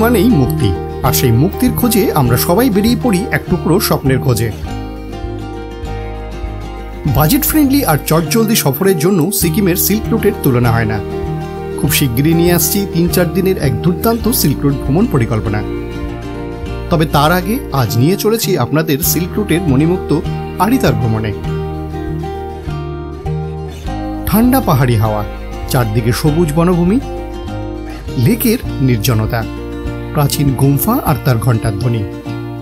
মানেই মুক্তি, আর সেই মুক্তির খোঁজে আমরা সবাই বেরিয়ে পড়ি এক টুকরো স্বপ্নের খোঁজে। বাজেট ফ্রেন্ডলি আর চটজলদি সফরের জন্য সিকিমের সিল্ক রুটের তুলনা হয় না। খুব শিগগিরই নিয়ে আসছি ৩-৪ দিনের এক দুর্দান্ত সিল্ক রুট ভ্রমণ পরিকল্পনা। তবে তার আগে আজ নিয়ে চলেছি আপনাদের সিল্ক রুটের মণিমুক্ত আড়িতার ভ্রমণে। ঠান্ডা পাহাড়ি হাওয়া, চারদিকে সবুজ বনভূমি, লেকের নির্জনতা, প্রাচীন গুম্ফা আর তার ঘণ্টার ধ্বনি,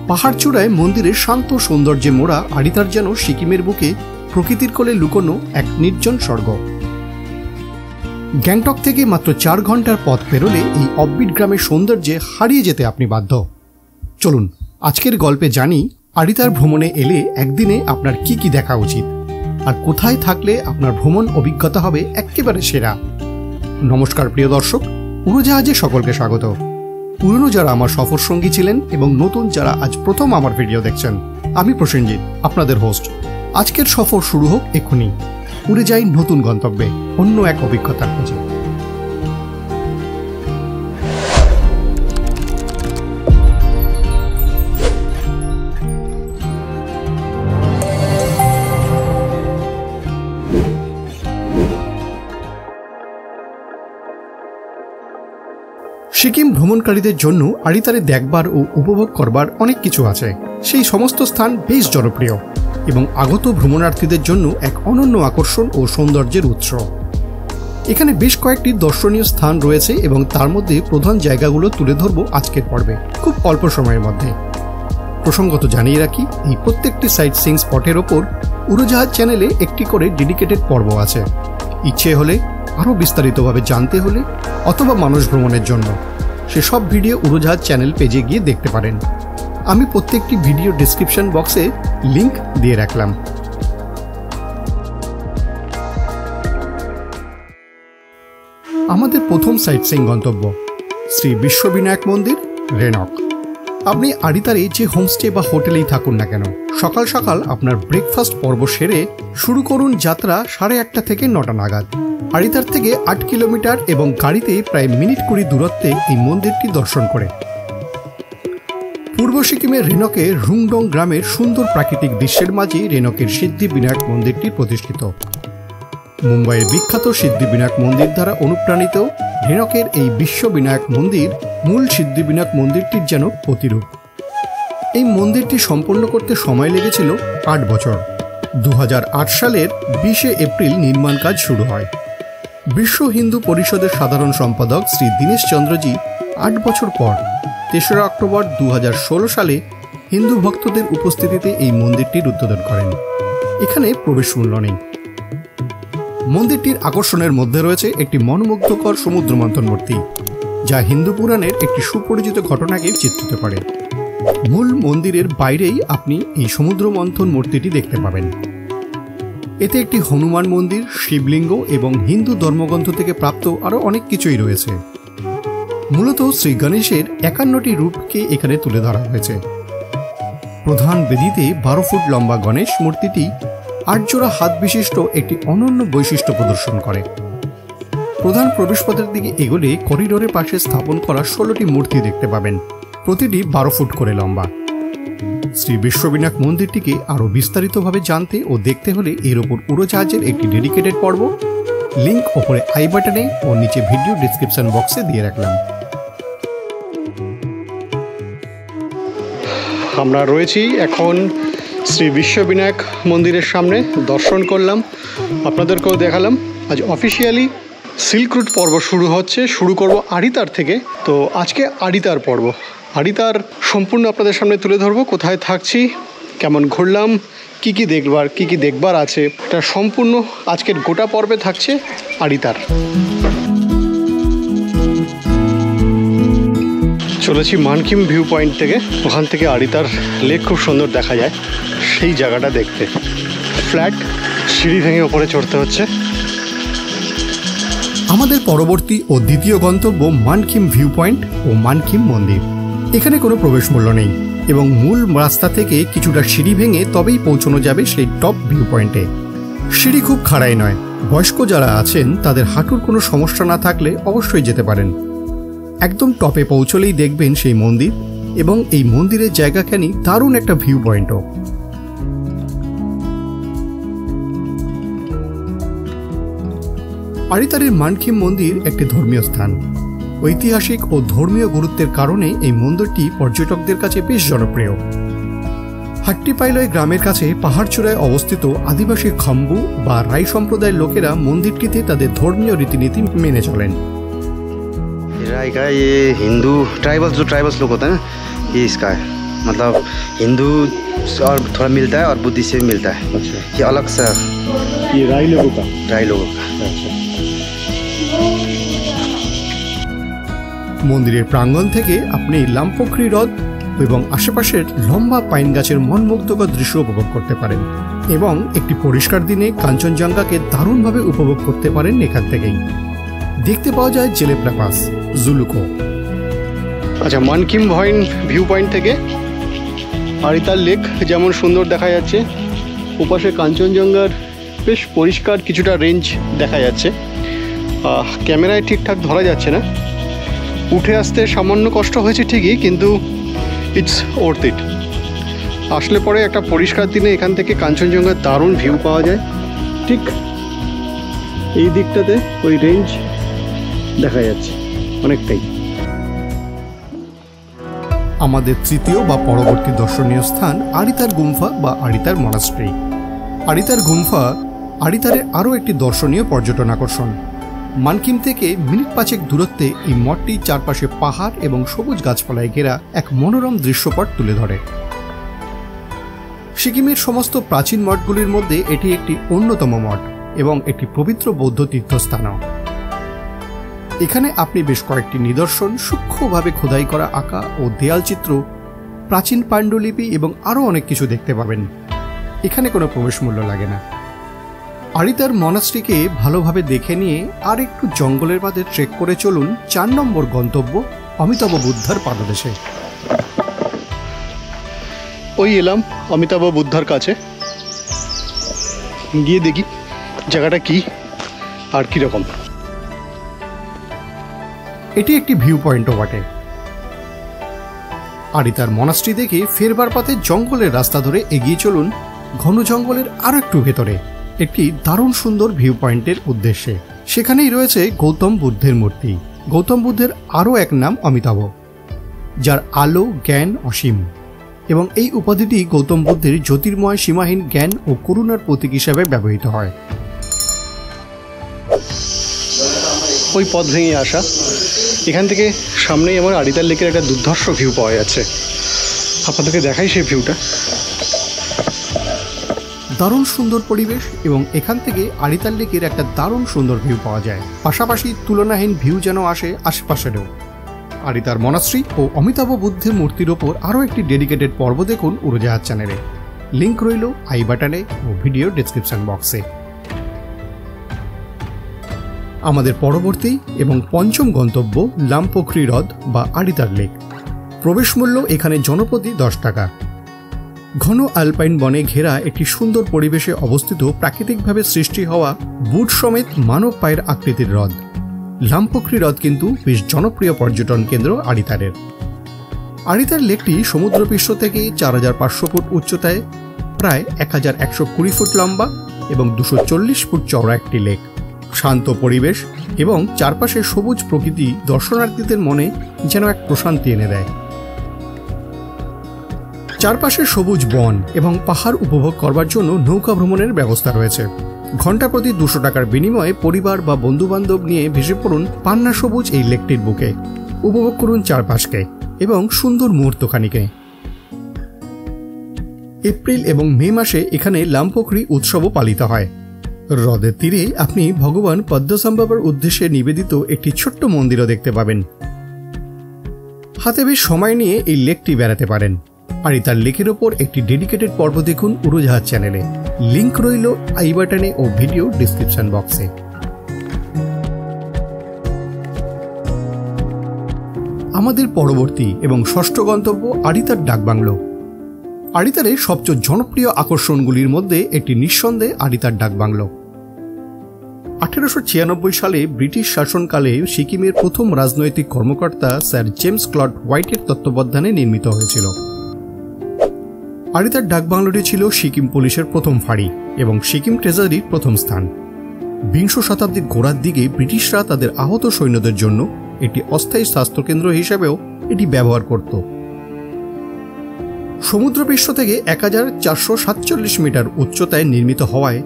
পাহাড় চূড়ায় মন্দিরের শান্ত সৌন্দর্যে মোড়া আড়িতার যেন সিকিমের বুকে প্রকৃতির কোলে লুকোনো এক নির্জন স্বর্গ। গ্যাংটক থেকে মাত্র 4 ঘন্টার পথ পেরোলে এই অফবিট গ্রামের সৌন্দর্যে হারিয়ে যেতে আপনি বাধ্য। চলুন আজকের গল্পে জানি আড়িতার ভ্রমণে এলে একদিনে আপনার কি কি দেখা উচিত, আর কোথায় থাকলে আপনার ভ্রমণ অভিজ্ঞতা হবে একেবারে সেরা। নমস্কার প্রিয় দর্শক, উড়োজাহাজে সকলকে স্বাগত। পুরনো যারা আমার সফর সঙ্গী ছিলেন এবং নতুন যারা আজ প্রথম আমার ভিডিও দেখছেন, আমি প্রসেনজিৎ, আপনাদের হোস্ট। আজকের সফর শুরু হোক এক্ষুনি। উড়ে যাই নতুন গন্তব্যে, অন্য এক অভিজ্ঞতার খোঁজে। সিকিম ভ্রমণকারীদের জন্য আড়িতারে দেখবার ও উপভোগ করবার অনেক কিছু আছে। সেই সমস্ত স্থান বেশ জনপ্রিয় এবং আগত ভ্রমণার্থীদের জন্য এক অনন্য আকর্ষণ ও সৌন্দর্যের উৎস। এখানে বেশ কয়েকটি দর্শনীয় স্থান রয়েছে এবং তার মধ্যে প্রধান জায়গাগুলো তুলে ধরব আজকের পর্বে খুব অল্প সময়ের মধ্যে। প্রসঙ্গত জানিয়ে রাখি, এই প্রত্যেকটি সাইট সিইং স্পটের ওপর উড়োজাহাজ চ্যানেলে একটি করে ডেডিকেটেড পর্ব আছে। ইচ্ছে হলে আরও বিস্তারিতভাবে জানতে হলে অথবা মানুষ ভ্রমণের জন্য সেসব ভিডিও উড়োজাহাজ চ্যানেল পেজে গিয়ে দেখতে পারেন। আমি প্রত্যেকটি ভিডিও ডেসক্রিপশন বক্সে লিংক দিয়ে রাখলাম। আমাদের প্রথম সাইট সিইং গন্তব্য শ্রী বিশ্ববিনায়ক মন্দির, রেনক। আপনি আড়িতারে যে হোমস্টে বা হোটেলেই থাকুন না কেন, সকাল সকাল আপনার ব্রেকফাস্ট পর্ব সেরে শুরু করুন যাত্রা 1:30 থেকে 9টা নাগাদ। আড়িতার থেকে 8 কিলোমিটার এবং গাড়িতে প্রায় মিনিট 20 দূরত্বে এই মন্দিরটি দর্শন করে। পূর্ব সিকিমের রেনকের রুংডং গ্রামের সুন্দর প্রাকৃতিক দৃশ্যের মাঝে রেনকের সিদ্ধিবিনায়ক মন্দিরটি প্রতিষ্ঠিত। মুম্বাইয়ের বিখ্যাত সিদ্ধিবিনায়ক মন্দির দ্বারা অনুপ্রাণিত রেনকের এই বিশ্ববিনায়ক মন্দির মূল সিদ্ধিবিনায়ক মন্দিরটির যেন প্রতিরূপ। এই মন্দিরটি সম্পন্ন করতে সময় লেগেছিল 8 বছর। 2008 সালের 20 এপ্রিল নির্মাণ কাজ শুরু হয়। বিশ্ব হিন্দু পরিষদের সাধারণ সম্পাদক শ্রী দীনেশ চন্দ্রজি 8 বছর পর 3রা অক্টোবর 2016 সালে হিন্দু ভক্তদের উপস্থিতিতে এই মন্দিরটির উদ্বোধন করেন। এখানে প্রবেশ মূল্য নেই। মন্দিরটির আকর্ষণের মধ্যে রয়েছে একটি মনোমুগ্ধকর সমুদ্র মন্থন মূর্তি, যা হিন্দু পুরাণের একটি সুপরিচিত ঘটনাকে চিত্রিত করে। মূল মন্দিরের বাইরেই আপনি এই সমুদ্র মন্থন মূর্তিটি দেখতে পাবেন। এতে একটি হনুমান মন্দির, শিবলিঙ্গ এবং হিন্দু ধর্মগ্রন্থ থেকে প্রাপ্ত আরও অনেক কিছুই রয়েছে। মূলত শ্রী গণেশের 51টি রূপকে এখানে তুলে ধরা হয়েছে। প্রধান বেদিতে 12 ফুট লম্বা গণেশ মূর্তিটি 8 জোড়া হাত বিশিষ্ট একটি অনন্য বৈশিষ্ট্য প্রদর্শন করে। প্রধান প্রবেশপথের দিকে এগোলে করিডোরের পাশে স্থাপন করা 16টি মূর্তি দেখতে পাবেন, প্রতিটি 12 ফুট করে লম্বা। শ্রী বিশ্ববিনায়ক মন্দিরটিকে আরও বিস্তারিতভাবে জানতে ও দেখতে হলে এর ওপর উড়োজাহাজের একটি ডেডিকেটেড পর্ব, লিংক ওপরে আই বাটনে ও নিচে ভিডিও ডিসক্রিপশন বক্সে দিয়ে রাখলাম। আমরা রয়েছি এখন শ্রী বিশ্ববিনায়ক মন্দিরের সামনে। দর্শন করলাম, আপনাদেরকেও দেখালাম। আজ অফিসিয়ালি সিল্ক রুট পর্ব শুরু করব আড়িতার থেকে। তো আজকে আড়িতার পর্ব, আড়িতার সম্পূর্ণ আপনাদের সামনে তুলে ধরবো। কোথায় থাকছি, কেমন ঘুরলাম, কি কি দেখবার আছে, এটা সম্পূর্ণ আজকের গোটা পর্বে থাকছে আড়িতার। চলেছি মানকিম ভিউ পয়েন্ট থেকে। ওখান থেকে আড়িতার লেক খুব সুন্দর দেখা যায়, সেই জায়গাটা দেখতে। ফ্ল্যাট সিঁড়ি ভেঙে ওপরে চড়তে হচ্ছে। আমাদের পরবর্তী ও দ্বিতীয় গন্তব্য মানকিম ভিউ পয়েন্ট ও মানকিম মন্দির। এখানে কোনো প্রবেশ মূল্য নেই এবং মূল রাস্তা থেকে কিছুটা সিঁড়ি ভেঙে তবেই পৌঁছানো যাবে সেই টপ ভিউ পয়েন্টে। সিঁড়ি খুব খাড়াই নয়, বয়স্ক যারা আছেন তাদের হাঁটুর কোনো সমস্যা না থাকলে অবশ্যই যেতে পারেন। একদম টপে পৌঁছলেই দেখবেন সেই মন্দির, এবং এই মন্দিরের জায়গাখানি দারুণ একটা ভিউ পয়েন্টও। আড়িতারের মানকিম মন্দির একটি ধর্মীয় স্থান। ঐতিহাসিক ও ধর্মীয় গুরুত্বের কারণে এই মন্দিরটি পর্যটকদের কাছে বেশ জনপ্রিয়। হাট্টিপাইলয় গ্রামের কাছে পাহাড়চূড়ায় অবস্থিত আদিবাসী খাম্বু বা রাই সম্প্রদায়ের লোকেরা মন্দিরটিতে তাদের ধর্মীয় রীতিনীতি মেনে চলেন। राई का ये हिंदू ट्राइबल्स लोग होता है ना, ये इसका है, मतलब हिंदू और थोड़ा मिलता है और बुद्धिस्ट से भी मिलता है। अच्छा, ये अलग सा ये राई लोगों का अच्छा। মন্দিরের প্রাঙ্গণ থেকে আপনি লামপোখরি হ্রদ এবং আশেপাশের লম্বা পাইন গাছের মনমুগ্ধকর দৃশ্য উপভোগ করতে পারেন, এবং একটি পরিষ্কার দিনে কাঞ্চনজঙ্ঘাকে দারুণভাবে উপভোগ করতে পারেন। এখান থেকেই দেখতে পাওয়া যায় জেলেপ্রা পাস, জুলুকো। আচ্ছা, মানকিম ভিউ পয়েন্ট থেকে আড়িতার লেক যেমন সুন্দর দেখা যাচ্ছে, ওপাশে কাঞ্চনজঙ্ঘার বেশ পরিষ্কার কিছুটা রেঞ্জ দেখা যাচ্ছে। ক্যামেরায় ঠিকঠাক ধরা যাচ্ছে না, উঠে আসতে সামান্য কষ্ট হয়েছে ঠিকই, কিন্তু ইটস ওর্থ ইট। আসলে পরে একটা পরিষ্কার দিনে এখান থেকে কাঞ্চনজঙ্ঘার দারুণ ভিউ পাওয়া যায়। ঠিক এই দিকটাতে ওই রেঞ্জ দেখা যাচ্ছে অনেকটাই। আমাদের তৃতীয় বা পরবর্তী দর্শনীয় স্থান আড়িতার গুম্ফা বা আড়িতার মনাস্ট্রি। আড়িতার গুম্ফা আড়িতারের আরও একটি দর্শনীয় পর্যটন আকর্ষণ। মানকিম থেকে মিনিট 5 দূরত্বে এই মঠটি চারপাশে পাহাড় এবং সবুজ গাছপালায় ঘেরা এক মনোরম দৃশ্যপট তুলে ধরে। সিকিমের সমস্ত প্রাচীন মঠগুলির মধ্যে এটি একটি অন্যতম মঠ এবং একটি পবিত্র বৌদ্ধ তীর্থস্থানও। এখানে আপনি বেশ কয়েকটি নিদর্শন, সূক্ষ্মভাবে খোদাই করা আঁকা ও দেয়াল চিত্র, প্রাচীন পাণ্ডুলিপি এবং আরও অনেক কিছু দেখতে পাবেন। এখানে কোনো প্রবেশ মূল্য লাগে না। আড়িতার মনাস্ট্রিকে ভালোভাবে দেখে নিয়ে আর একটু জঙ্গলের বাদে ট্রেক করে চলুন 4 নম্বর গন্তব্য অমিতাভ বুদ্ধার পাদদেশে। ওই এলাম অমিতাভ বুদ্ধার কাছে, গিয়ে দেখি জায়গাটা কি আর কিরকম। এটি একটি ভিউ পয়েন্টও বটে। আড়িতার মনাস্ট্রি দেখে ফেরবার পথে জঙ্গলের রাস্তা ধরে এগিয়ে চলুন ঘন জঙ্গলের আরো একটু ভেতরে একটি দারুণ সুন্দর ভিউ পয়েন্টের উদ্দেশ্যে। সেখানেই রয়েছে গৌতম বুদ্ধের মূর্তি। গৌতম বুদ্ধের আরও এক নাম অমিতাভ, যার আলো, জ্ঞান অসীম, এবং এই উপাধিটি গৌতম বুদ্ধের জ্যোতির্ময় সীমাহীন জ্ঞান ও করুণার প্রতীক হিসাবে ব্যবহৃত হয়। ওই পথ ভেঙে আসা, এখান থেকে সামনেই আমার আড়িতার লেকের একটা দুর্ধর্ষ ভিউ পাওয়া যাচ্ছে। আপনাদেরকে দেখাই সেই ভিউটা। দারুণ সুন্দর পরিবেশ, এবং এখান থেকে আড়িতার লেকের একটা দারুণ সুন্দর ভিউ পাওয়া যায়। পাশাপাশি তুলনাহীন ভিউ যেন আসে আশেপাশেরও। আড়িতার মনাস্ট্রি ও অমিতাভ বুদ্ধের মূর্তির ওপর আরও একটি ডেডিকেটেড পর্ব দেখুন উড়োজাহাজ চ্যানেলে। লিঙ্ক রইল আই বাটনে ও ভিডিও ডেসক্রিপশন বক্সে। আমাদের পরবর্তী এবং পঞ্চম গন্তব্য লামপোখরি হ্রদ বা আড়িতার লেক। প্রবেশ মূল্য এখানে জনপ্রতি 10 টাকা। ঘন আলপাইন বনে ঘেরা একটি সুন্দর পরিবেশে অবস্থিত প্রাকৃতিকভাবে সৃষ্টি হওয়া বুট সমেত মানব পায়ের আকৃতির হ্রদ। লামপোখরি হ্রদ কিন্তু বেশ জনপ্রিয় পর্যটন কেন্দ্র আড়িতারের। আড়িতার লেকটি সমুদ্রপৃষ্ঠ থেকে 4500 ফুট উচ্চতায়, প্রায় 1120 ফুট লম্বা এবং 240 ফুট চওড়া একটি লেক। শান্ত পরিবেশ এবং চারপাশের সবুজ প্রকৃতি দর্শনার্থীদের মনে যেন এক প্রশান্তি এনে দেয়। চারপাশে সবুজ বন এবং পাহাড় উপভোগ করবার জন্য নৌকা ভ্রমণের ব্যবস্থা রয়েছে। ঘন্টা প্রতি 200 টাকার বিনিময়ে পরিবার বা বন্ধুবান্ধব নিয়ে ভেসে পড়ুন পান্না সবুজ এই লেকটির বুকে। উপভোগ করুন চারপাশকে এবং সুন্দর মুহূর্তখানিকে। এপ্রিল এবং মে মাসে এখানে লামপোখরি উৎসবও পালিত হয়। হ্রদের তীরে আপনি ভগবান পদ্মসম্ভবের উদ্দেশ্যে নিবেদিত একটি ছোট্ট মন্দিরও দেখতে পাবেন। হাতে বেশ সময় নিয়ে এই লেকটি বেড়াতে পারেন। আড়িতার লেকের ওপর একটি ডেডিকেটেড পর্ব দেখুন উড়োজাহাজ চ্যানেলে। লিঙ্ক রইল আই বাটনে ও ভিডিও ডিসক্রিপশন বক্সে। আমাদের পরবর্তী এবং ষষ্ঠ গন্তব্য আড়িতার ডাকবাংলো। আড়িতারের সবচেয়ে জনপ্রিয় আকর্ষণগুলির মধ্যে একটি নিঃসন্দেহে আড়িতার ডাকবাংলো। 1896 সালে ব্রিটিশ শাসনকালে সিকিমের প্রথম রাজনৈতিক কর্মকর্তা স্যার জেমস ক্লড হোয়াইটের তত্ত্বাবধানে নির্মিত হয়েছিল। আরিতার ডাকবাংলোটি ছিল সিকিম পুলিশের প্রথম ফাঁড়ি এবং সিকিম ট্রেজারির প্রথম স্থান। বিংশ শতাব্দীর গোড়ার দিকে ব্রিটিশরা তাদের আহত সৈন্যদের জন্য একটি অস্থায়ী স্বাস্থ্যকেন্দ্র হিসেবেও এটি ব্যবহার করত। সমুদ্রপৃষ্ঠ থেকে 1447 মিটার উচ্চতায় নির্মিত হওয়ায়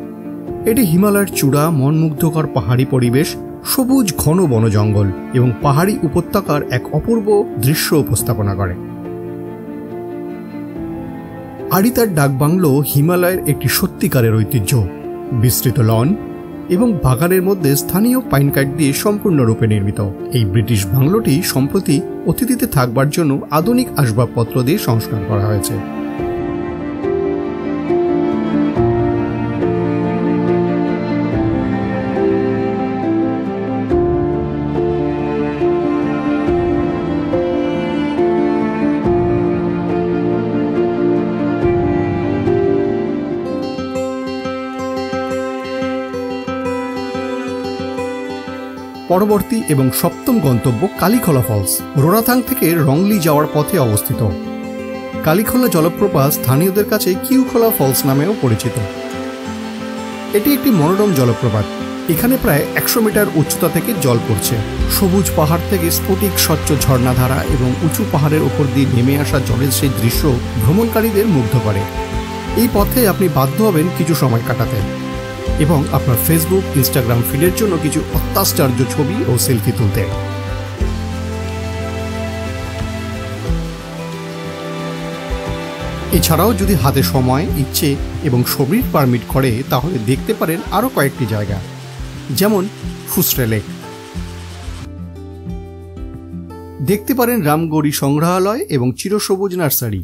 এটি হিমালয়ের চূড়া, মনমুগ্ধকর পাহাড়ি পরিবেশ, সবুজ ঘন বন জঙ্গল এবং পাহাড়ি উপত্যকার এক অপূর্ব দৃশ্য উপস্থাপনা করে। আরিতার ডাকবাংলো হিমালয়ের একটি সত্যিকারের ঐতিহ্য। বিস্তৃত লন এবং বাগানের মধ্যে স্থানীয় পাইন কাঠ দিয়ে সম্পূর্ণরূপে নির্মিত। এই ব্রিটিশ বাংলোটি সম্প্রতি অতিথিতে থাকবার জন্য আধুনিক আসবাবপত্র দিয়ে সংস্কার করা হয়েছে। পরবর্তী এবং সপ্তম গন্তব্য কালিখলা ফলস, রোরাথাং থেকে রংলি যাওয়ার পথে অবস্থিত। কালিখলা জলপ্রপাত স্থানীয়দের কাছে কিউখলা ফলস নামেও পরিচিত। এটি একটি মনোরম জলপ্রপাত। এখানে প্রায় 100 মিটার উচ্চতা থেকে জল পড়ছে। সবুজ পাহাড় থেকে স্ফটিক স্বচ্ছ ঝর্ণাধারা এবং উঁচু পাহাড়ের উপর দিয়ে নেমে আসা জলের সেই দৃশ্য ভ্রমণকারীদের মুগ্ধ করে। এই পথে আপনি বাধ্য হবেন কিছু সময় কাটাতে এবং আপনার ফেসবুক, ইনস্টাগ্রাম ফিডের জন্য কিছু অত্যাশ্চর্য ছবি ও সেলফি তুলতে। এছাড়াও যদি হাতে সময়, ইচ্ছে এবং শরীর পারমিট করে তাহলে দেখতে পারেন আরও কয়েকটি জায়গা, যেমন ফুসরে লেক। দেখতে পারেন রামগৌরী সংগ্রহালয় এবং চিরসবুজ নার্সারি,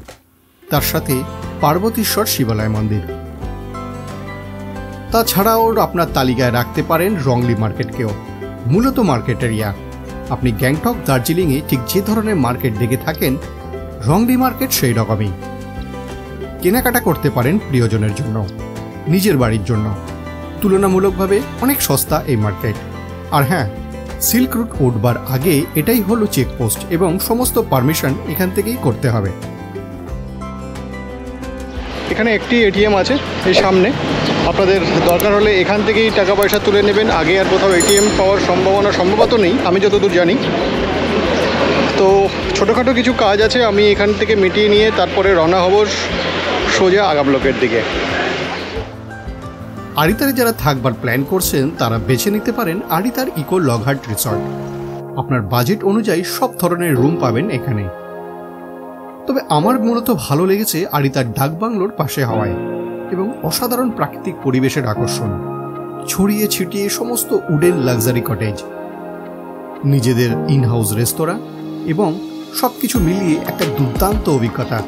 তার সাথে পার্বতীশ্বর শিবালয় মন্দির। তাছাড়াও আপনার তালিকায় রাখতে পারেন রংলি মার্কেটকেও। মূলত মার্কেট এরিয়া। আপনি গ্যাংটক, দার্জিলিংয়ে ঠিক যে ধরনের মার্কেট দেখে থাকেন, রংলি মার্কেট সেই রকমই। কেনাকাটা করতে পারেন প্রিয়জনের জন্য, নিজের বাড়ির জন্য। তুলনামূলকভাবে অনেক সস্তা এই মার্কেট। আর হ্যাঁ, সিল্ক রুট উঠবার আগে এটাই হলো চেকপোস্ট এবং সমস্ত পারমিশন এখান থেকেই করতে হবে। এখানে একটি এটিএম আছে এই সামনে, আপনাদের দরকার হলে এখান থেকেই টাকা পয়সা তুলে নেবেন। আগে আর কোথাও এটিএম পাওয়ার সম্ভবত নেই আমি যতদূর জানি। তো ছোটোখাটো কিছু কাজ আছে, আমি এখান থেকে মিটিয়ে নিয়ে তারপরে রওনা হব সোজা আগা ব্লকের দিকে। আরিতারে যারা থাকবার প্ল্যান করছেন তারা বেছে নিতে পারেন আরিতার ইকো লগহার্ট রিসর্ট। আপনার বাজেট অনুযায়ী সব ধরনের রুম পাবেন এখানে। তবে আমার মূলত ভালো লেগেছে আরিতার ডাকবাংলোর পাশে হওয়ায় এবং অসাধারণ প্রাকৃতিক পরিবেশের আকর্ষণ, ছড়িয়ে ছিটিয়ে সমস্ত উডেন লাক্সারি কটেজ, নিজেদের ইনহাউস রেস্তোরাঁ এবং সবকিছু মিলিয়ে একটা দুর্দান্ত অভিজ্ঞতা।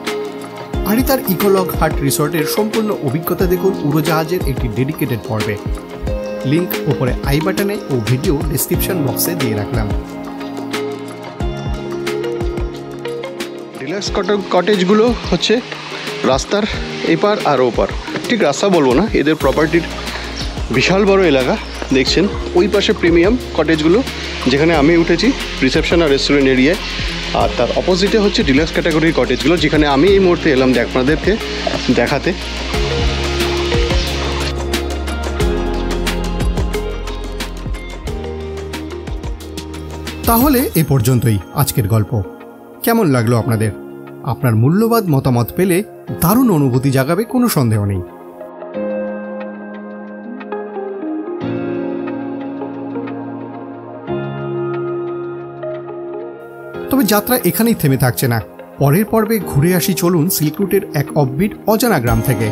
আরিতার ইকোলগ হাট রিসর্টের সম্পূর্ণ অভিজ্ঞতা দেখুন উড়োজাহাজের একটি ডেডিকেটেড পর্বে। লিঙ্ক ওপরে আই বাটনে ও ভিডিও ডেসক্রিপশন বক্সে দিয়ে রাখলাম। ডিলাক্স কটেজগুলো হচ্ছে রাস্তার এপার আর ওপার। ঠিক রাস্তা বলবো না, এদের প্রপার্টির বিশাল বড় এলাকা দেখছেন। ওই পাশে প্রিমিয়াম কটেজগুলো যেখানে আমি উঠেছি, রিসেপশন আর রেস্টুরেন্ট এরিয়ায়। আর তার অপোজিটে হচ্ছে ডিলাক্স ক্যাটাগরির কটেজগুলো, যেখানে আমি এই মুহূর্তে এলাম আপনাদেরকে দেখাতে। তাহলে এ পর্যন্তই আজকের গল্প। কেমন লাগলো আপনাদের? আপনার মূল্যবান মতামত পেলে দারুণ অনুভূতি জাগাবে, কোনো সন্দেহ নেই। তবে যাত্রা এখানেই থেমে থাকছে না। পরের পর্বে ঘুরে আসি চলুন সিল্ক রুটের এক অফবিট অজানা গ্রাম থেকে।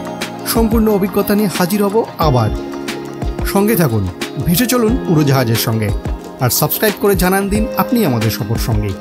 সম্পূর্ণ অভিজ্ঞতা নিয়ে হাজির হব আবার। সঙ্গে থাকুন, ভেসে চলুন উড়োজাহাজের সঙ্গে। আর সাবস্ক্রাইব করে জানান দিন আপনি আমাদের সফর সঙ্গী।